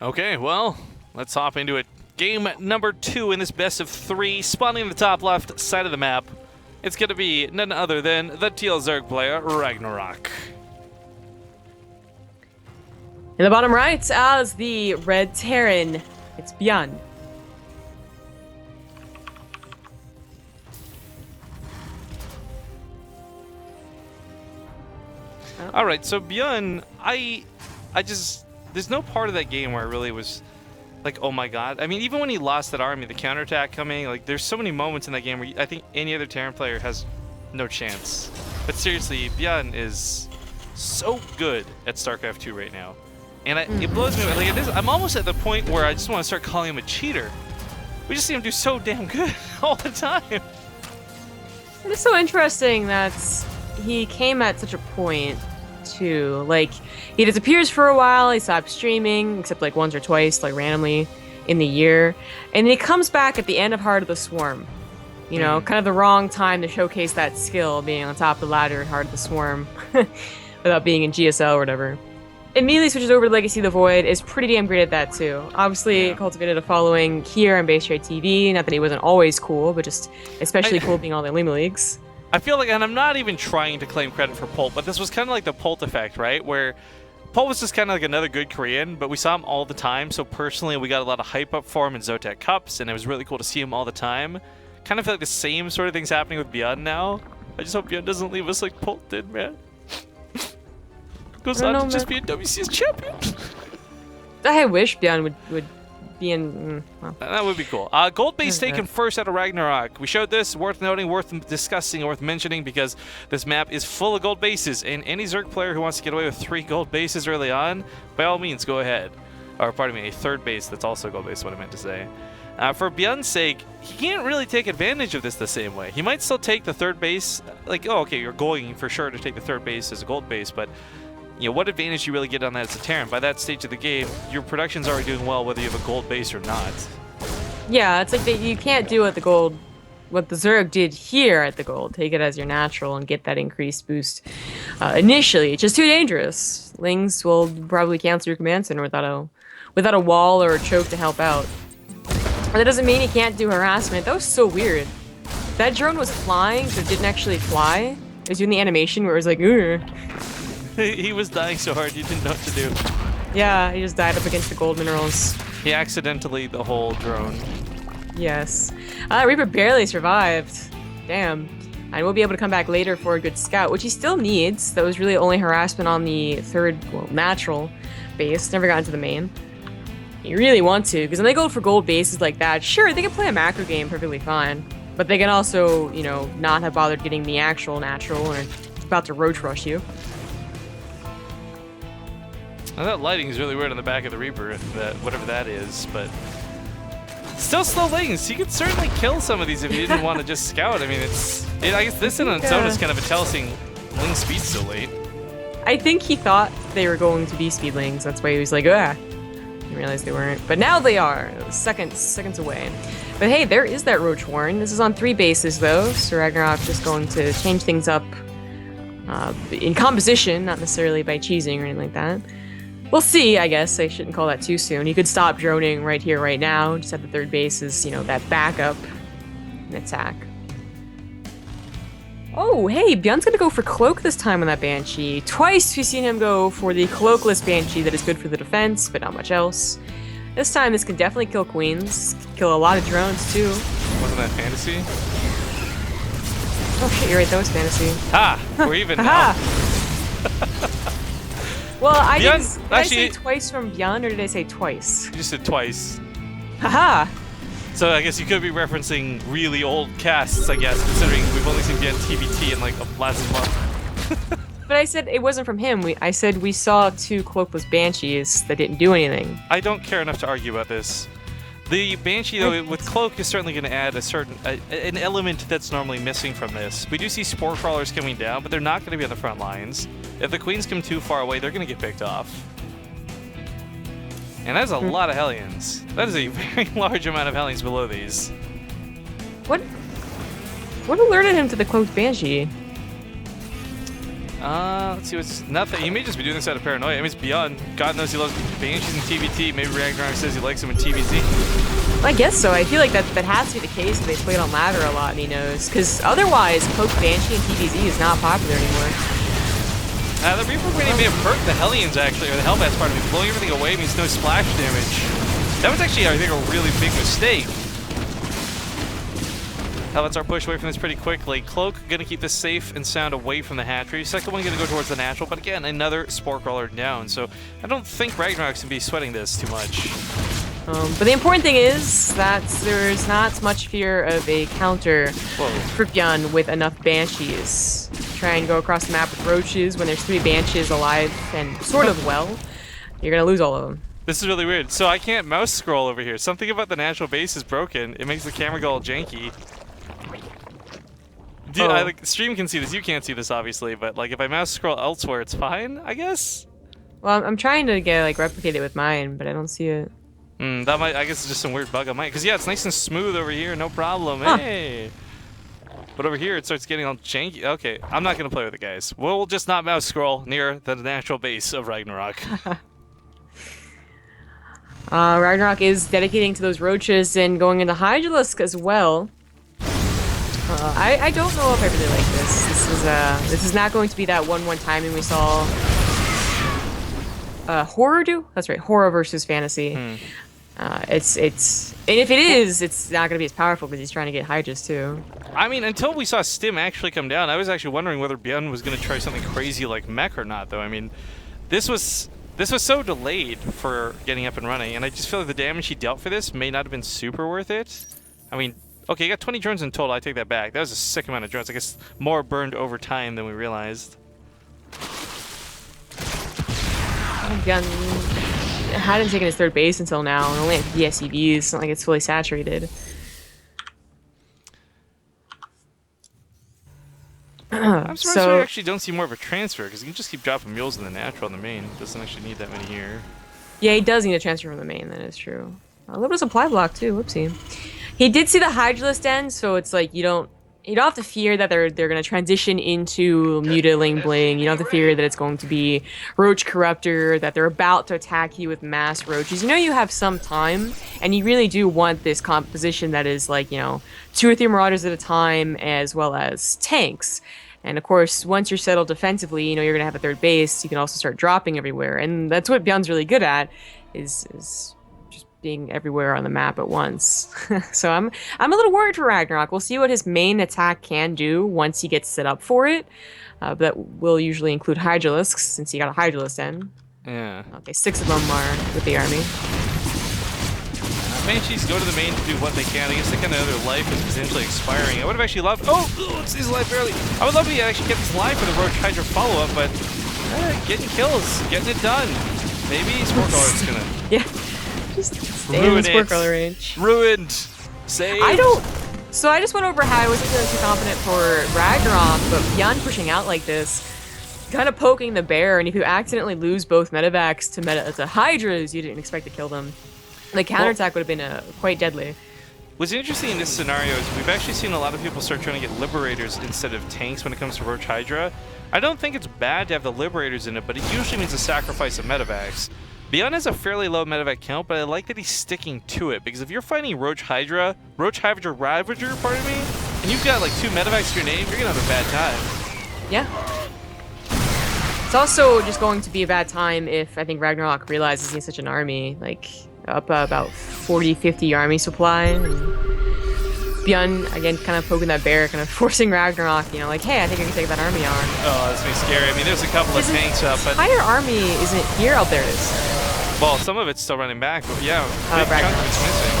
Okay, well, let's hop into it. Game number 2 in this best of 3, spawning in the top left side of the map. It's going to be none other than the TvZ player, RagnaroK. In the bottom right, as the Red Terran, it's ByuN. All right, so ByuN, I just, there's no part of that game where I really was like, oh my god. I mean, even when he lost that army, the counterattack coming, like, there's so many moments in that game where I think any other Terran player has no chance. But seriously, ByuN is so good at StarCraft 2 right now. And it blows me away. Like, it is, I'm almost at the point where I just want to start calling him a cheater. We just see him do so damn good all the time. It is so interesting that he came at such a point, too. Like, he disappears for a while, he stops streaming, except like once or twice, like randomly in the year. And then he comes back at the end of Heart of the Swarm. You know, kind of the wrong time to showcase that skill, being on top of the ladder in Heart of the Swarm, without being in GSL or whatever. Immediately switches over to Legacy of the Void, is pretty damn great at that too. Obviously, cultivated a following here on Base Trade TV. Not that he wasn't always cool, but just especially cool being all the Olimoleagues. I feel like, and I'm not even trying to claim credit for Pult, but this was kind of like the Pult effect, right? Where Pult was just kind of like another good Korean, but we saw him all the time. So personally, we got a lot of hype up for him in Zotac Cups, and it was really cool to see him all the time. Kind of feel like the same sort of things happening with ByuN now. I just hope ByuN doesn't leave us like Pult did, man. Goes on to just be a WCS champion. I wish ByuN would be in. Well. That would be cool. Gold base taken first out of RagnaroK. We showed this, worth noting, worth discussing, worth mentioning, because this map is full of gold bases, and any Zerg player who wants to get away with 3 gold bases early on, by all means, go ahead. Or, pardon me, a third base that's also gold base, what I meant to say. For ByuN's sake, he can't really take advantage of this the same way. He might still take the third base, like, oh, okay, you're going for sure to take the third base as a gold base, but you know, what advantage do you really get on that as a Terran? By that stage of the game, your production's already doing well whether you have a gold base or not. Yeah, it's like that you can't do what the Zerg did here at the gold. Take it as your natural and get that increased boost initially. It's just too dangerous. Lings will probably cancel your command center without a wall or a choke to help out. But that doesn't mean he can't do harassment. That was so weird. That drone was flying, so it didn't actually fly. It was doing the animation where it was like, ooh. He was dying so hard, he didn't know what to do. Yeah, he just died up against the gold minerals. He accidentally the whole drone. Yes. Reaper barely survived. Damn. And we'll be able to come back later for a good scout, which he still needs. That was really only harassment on the third, well, natural base. Never got into the main. You really want to, because when they go for gold bases like that, sure, they can play a macro game perfectly fine. But they can also, you know, not have bothered getting the actual natural and are about to roach rush you. Now that lighting is really weird on the back of the Reaper, whatever that is, but still slow lanes. You could certainly kill some of these if you didn't want to just scout. I mean, I guess this in its own is kind of a tell seeing Ling speed so late. I think he thought they were going to be speedlings. That's why he was like, ah. Didn't realize they weren't. But now they are. Seconds away. But hey, there is that Roach Warren. This is on 3 bases though, so RagnaroK just going to change things up in composition, not necessarily by cheesing or anything like that. We'll see, I guess. I shouldn't call that too soon. You could stop droning right here, right now. Just have the third base as, you know, that backup and attack. Oh, hey, ByuN's gonna go for Cloak this time on that Banshee. Twice we've seen him go for the Cloakless Banshee that is good for the defense, but not much else. This time, this can definitely kill queens. Kill a lot of drones, too. Wasn't that fantasy? Oh shit, you're right, that was fantasy. Ha! We're even now. Well, did actually, I say twice from ByuN, or did I say twice? You just said twice. Haha! So I guess you could be referencing really old casts, I guess, considering we've only seen ByuN TvT in like last month. But I said it wasn't from him. I said we saw 2 Cloakless Banshees that didn't do anything. I don't care enough to argue about this. The Banshee, though, with Cloak is certainly going to add an element that's normally missing from this. We do see Spore Crawlers coming down, but they're not going to be on the front lines. If the Queens come too far away, they're going to get picked off. And that's a lot of Hellions. That is a very large amount of Hellions below these. What alerted him to the Cloaked Banshee? Let's see what's nothing. He may just be doing this out of paranoia. I mean, it's ByuN. God knows he loves Banshees in TvT. Maybe RagnaroK says he likes him in TvZ. I guess so. I feel like that has to be the case if they played on ladder a lot and he knows. Because otherwise, poke Banshee in TvZ is not popular anymore. The Reaper Winnie may have perked the Hellions, actually, or the Hellbats part of it. Blowing everything away means no splash damage. That was actually, I think, a really big mistake. Hellbats are pushed away from this pretty quickly. Cloak going to keep this safe and sound away from the hatchery. Second one going to go towards the natural, but again, another Spore Crawler down. So I don't think RagnaroK's going to be sweating this too much. But the important thing is that there's not much fear of a counter for ByuN with enough Banshees. Try and go across the map with Roaches when there's 3 Banshees alive and sort of well. You're going to lose all of them. This is really weird. So I can't mouse scroll over here. Something about the natural base is broken. It makes the camera go all janky. Dude, like, stream can see this. You can't see this, obviously, but like if I mouse scroll elsewhere, it's fine, I guess? Well, I'm trying to get like replicate it with mine, but I don't see it. That might, I guess it's just some weird bug on mine. Because, yeah, it's nice and smooth over here, no problem. Hey! But over here, it starts getting all janky. Okay, I'm not going to play with it, guys. We'll just not mouse scroll near the natural base of RagnaroK. RagnaroK is dedicating to those Roaches and going into Hydralisk as well. I don't know if I really like this. This is not going to be that 1-1 timing we saw Horror do? That's right, Horror versus Fantasy. It's and if it is, it's not going to be as powerful because he's trying to get Hydras too. I mean, until we saw Stim actually come down, I was actually wondering whether ByuN was going to try something crazy like Mech or not, though. I mean, this was so delayed for getting up and running, and I just feel like the damage he dealt for this may not have been super worth it. I mean, okay, he got 20 drones in total. I take that back. That was a sick amount of drones. I guess more burned over time than we realized. ByuN hadn't taken his 3rd base until now, and only had the SCVs. It's not like it's fully saturated. I'm surprised we actually don't see more of a transfer, because he can just keep dropping mules in the natural in the main. Doesn't actually need that many here. Yeah, he does need a transfer from the main, that is true. A little bit of supply block too, whoopsie. He did see the Hydralisk end, so it's like you don't have to fear that they're going to transition into Mutiling Bling. You don't have to fear that it's going to be Roach Corruptor, that they're about to attack you with mass Roaches. You know you have some time, and you really do want this composition that is like, 2 or 3 Marauders at a time, as well as tanks. And of course, once you're settled defensively, you're going to have a 3rd base. You can also start dropping everywhere, and that's what ByuN's really good at, is being everywhere on the map at once. So I'm a little worried for RagnaroK. We'll see what his main attack can do once he gets set up for it. But that will usually include Hydralisks, since he got a Hydralisk in. Yeah. Okay, 6 of them are with the army. Banshees go to the main to do what they can. I guess they kind of know their life is potentially expiring. I would have actually loved... Oh, it's his life barely. I would love to actually get this live for the Roach Hydra follow-up, but getting kills, getting it done. Maybe Spore Crawler's gonna... Yeah. Just stay in the Spore Crawler range. Ruined. Saved. So I just went over how I wasn't feeling too confident for RagnaroK, but ByuN pushing out like this, kind of poking the bear, and if you accidentally lose both medevacs to Hydras, you didn't expect to kill them. The counterattack would have been quite deadly. What's interesting in this scenario is we've actually seen a lot of people start trying to get Liberators instead of tanks when it comes to Roach Hydra. I don't think it's bad to have the Liberators in it, but it usually means a sacrifice of medevacs. ByuN has a fairly low medevac count, but I like that he's sticking to it, because if you're fighting Roach Hydra Ravager, pardon me, and you've got like 2 medevacs to your name, you're gonna have a bad time. Yeah. It's also just going to be a bad time if I think RagnaroK realizes he's such an army, like up about 40-50 army supply. And ByuN, again, kind of poking that bear, kind of forcing RagnaroK, like, hey, I think I can take that army on. Oh, this makes me scary. I mean, there's a couple of tanks up, but... Entire army isn't here. Oh, there it is. Well, some of it's still running back, but yeah, big chunk of it's missing.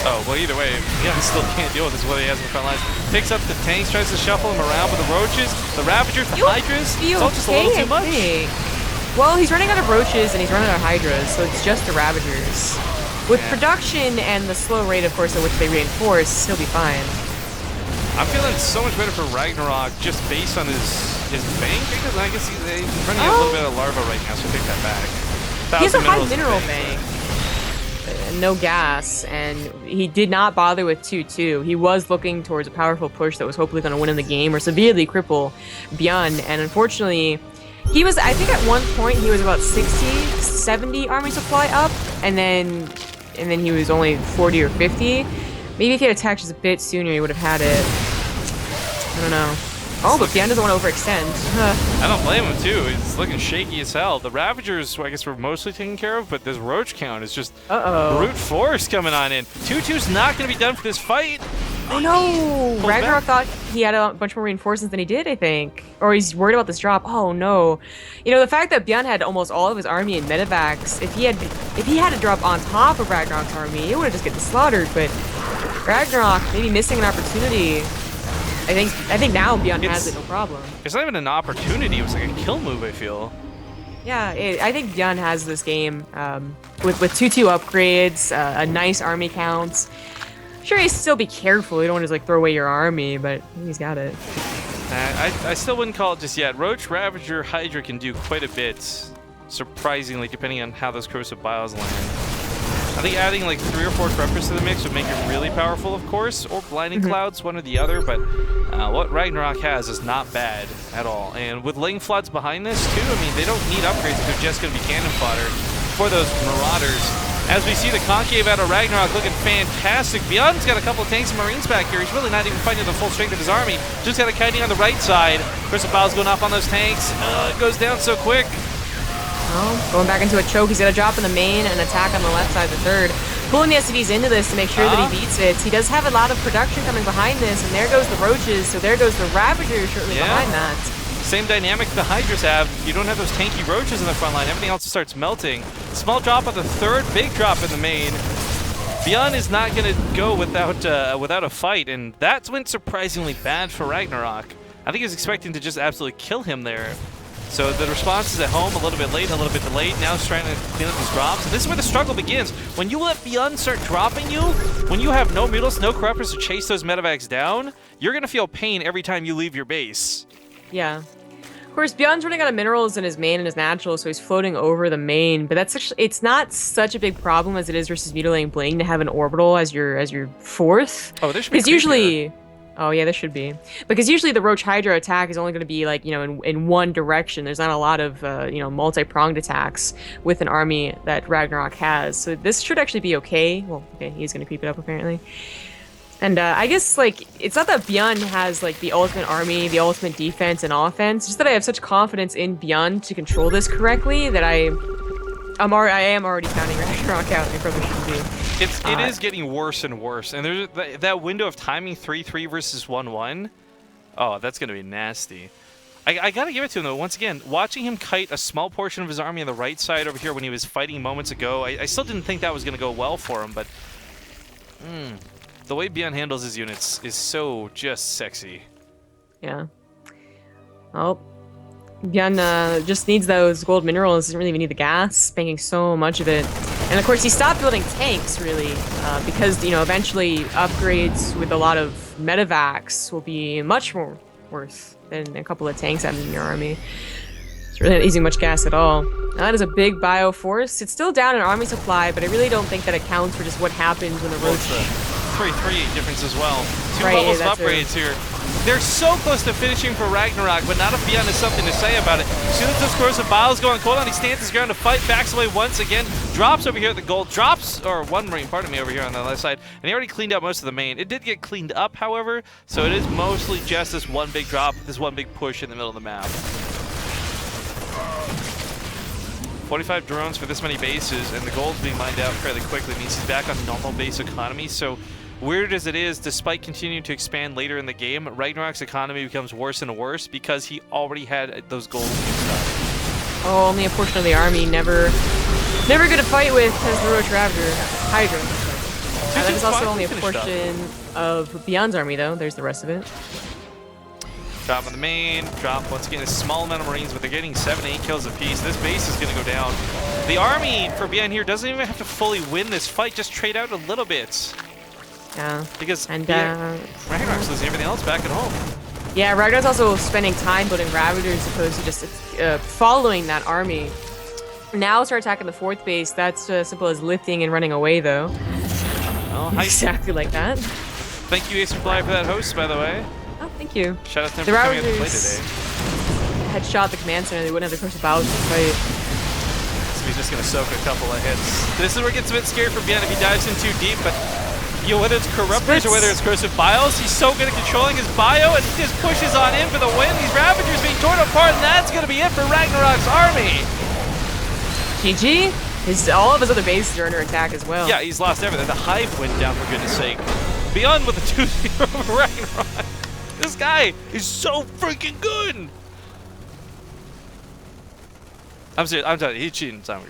Oh, well, either way, ByuN still can't deal with this, what he has in the front lines. Picks up the tanks, tries to shuffle them around with the Roaches, the Ravagers, the Hydras. It's all just a little too much. Well, he's running out of Roaches and he's running out of Hydras, so it's just the Ravagers. With production and the slow rate, of course, at which they reinforce, he'll be fine. I'm feeling so much better for RagnaroK just based on his bank, because I guess he's running a little bit of larva right now, so take that back. He has a high mineral bank. no gas, and he did not bother with 2-2. He was looking towards a powerful push that was hopefully going to win him the game or severely cripple ByuN, and unfortunately, he was, I think at one point, he was about 60, 70 army supply up, and then he was only 40 or 50. Maybe if he had attacked just a bit sooner, he would have had it. I don't know. Oh, but ByuN doesn't want to overextend. I don't blame him, too. It's looking shaky as hell. The Ravagers, I guess, were mostly taken care of, but this Roach count is just brute force coming on in. 2-2's not going to be done for this fight. Oh, no. RagnaroK thought he had a bunch more reinforcements than he did, I think. Or he's worried about this drop. Oh, no. You know, the fact that ByuN had almost all of his army in medevacs, if he had to drop on top of RagnaroK's army, it would have just gotten slaughtered, but RagnaroK maybe missing an opportunity. I think now ByuN has it, no problem. It's not even an opportunity. It was like a kill move, I feel. Yeah, I think ByuN has this game with 2-2 upgrades, a nice army count. Sure, he'd still be careful. You don't want to just, like, throw away your army, but he's got it. I still wouldn't call it just yet. Roach, Ravager, Hydra can do quite a bit, surprisingly, depending on how those Corrosive Biles land. I think adding like 3 or 4 Creepers to the mix would make it really powerful, of course, or Blinding Clouds, one or the other, but what RagnaroK has is not bad at all. And with Ling Floods behind this, too, I mean, they don't need upgrades if they're just going to be cannon fodder for those Marauders. As we see the Concave out of RagnaroK looking fantastic. ByuN's got a couple of tanks and Marines back here. He's really not even fighting the full strength of his army. Just got a kiting on the right side. Crystal Bile's going off on those tanks. It goes down so quick. Oh, going back into a choke. He's got a drop in the main and an attack on the left side, the third. Pulling the SCVs into this to make sure that he beats it. He does have a lot of production coming behind this, and there goes the Roaches, so there goes the Ravagers shortly behind that. Same dynamic the Hydras have. You don't have those tanky Roaches in the front line. Everything else starts melting. Small drop on the third, big drop in the main. ByuN is not going to go without a fight, and that went surprisingly bad for RagnaroK. I think he was expecting to just absolutely kill him there. So the response is at home, a little bit late, a little bit delayed. Now he's trying to clean up these drops. And this is where the struggle begins. When you let ByuN start dropping you, when you have no Mutals, no Corruptors to chase those medevacs down, you're going to feel pain every time you leave your base. Yeah. Of course, ByuN's running out of minerals in his main and his natural, so he's floating over the main. But that's actually, it's not such a big problem as it is versus Mutilating Bling to have an orbital as your fourth. Oh, there should be. Because usually. Oh yeah, there should be. Because usually the Roach Hydra attack is only going to be like, you know, in one direction. There's not a lot of, you know, multi-pronged attacks with an army that RagnaroK has. So this should actually be okay. Well, okay, he's going to creep it up apparently. And I guess, like, it's not that ByuN has, like, the ultimate army, the ultimate defense and offense. Just that I have such confidence in ByuN to control this correctly that I am already counting RagnaroK out. I probably shouldn't be. It is getting worse and worse. And there's that window of timing 3-3 versus 1-1. Oh, that's going to be nasty. I got to give it to him, though. Once again, watching him kite a small portion of his army on the right side over here when he was fighting moments ago, I still didn't think that was going to go well for him, but the way ByuN handles his units is so just sexy. Yeah. Oh. ByuN just needs those gold minerals. Doesn't really even need the gas. Banking so much of it. And of course, he stopped building tanks, really, because, you know, eventually upgrades with a lot of medevacs will be much more worth than a couple of tanks having in your army. It's really not using much gas at all. Now, that is a big bio force. It's still down in army supply, but I really don't think that accounts for just what happens when the Roach... 3-3 difference as well. Two right, levels of upgrades here. They're so close to finishing for RagnaroK, but not if ByuN has something to say about it. As soon as those Corrosive Biles going cold on, he stands his ground to fight, backs away once again, drops over here at the gold, or one Marine, pardon me, over here on the left side, and he already cleaned up most of the main. It did get cleaned up, however, so it is mostly just this one big drop, this one big push in the middle of the map. 45 drones for this many bases, and the gold's being mined out fairly quickly. It means he's back on normal base economy, so weird as it is, despite continuing to expand later in the game, RagnaroK's economy becomes worse and worse because he already had those gold stuff. Oh, only a portion of the army. Never good to fight with as the Roach Ravager. Hydra. That is also only a portion of ByuN's army, though. There's the rest of it. Drop on the main, drop once again a small amount of Marines, but they're getting 7-8 kills apiece. This base is going to go down. The army for ByuN here doesn't even have to fully win this fight, just trade out a little bit. Yeah. Because RagnaroK's losing everything else back at home. Yeah, RagnaroK's also spending time building Ravagers as opposed to just following that army. Now start attacking the 4th base. That's as simple as lifting and running away, though. Well, Exactly like that. Thank you, Ace Fly, for that host, by the way. Oh, thank you. Shout out to them The for coming out to play Ravagers today. had shot the command center. They wouldn't have the Curse of Bowels to fight. So he's just going to soak a couple of hits. This is where it gets a bit scary for ByuN if he dives in too deep, but whether it's Corruptors or whether it's Corrosive Biles, he's so good at controlling his bio, and he just pushes on in for the win. These Ravagers being torn apart, and that's going to be it for RagnaroK's army. GG. All of his other bases are under attack as well. Yeah, he's lost everything. The Hive went down, for goodness sake. ByuN with a 2-0 over RagnaroK. This guy is so freaking good. I'm serious. I'm telling you, he's cheating. Time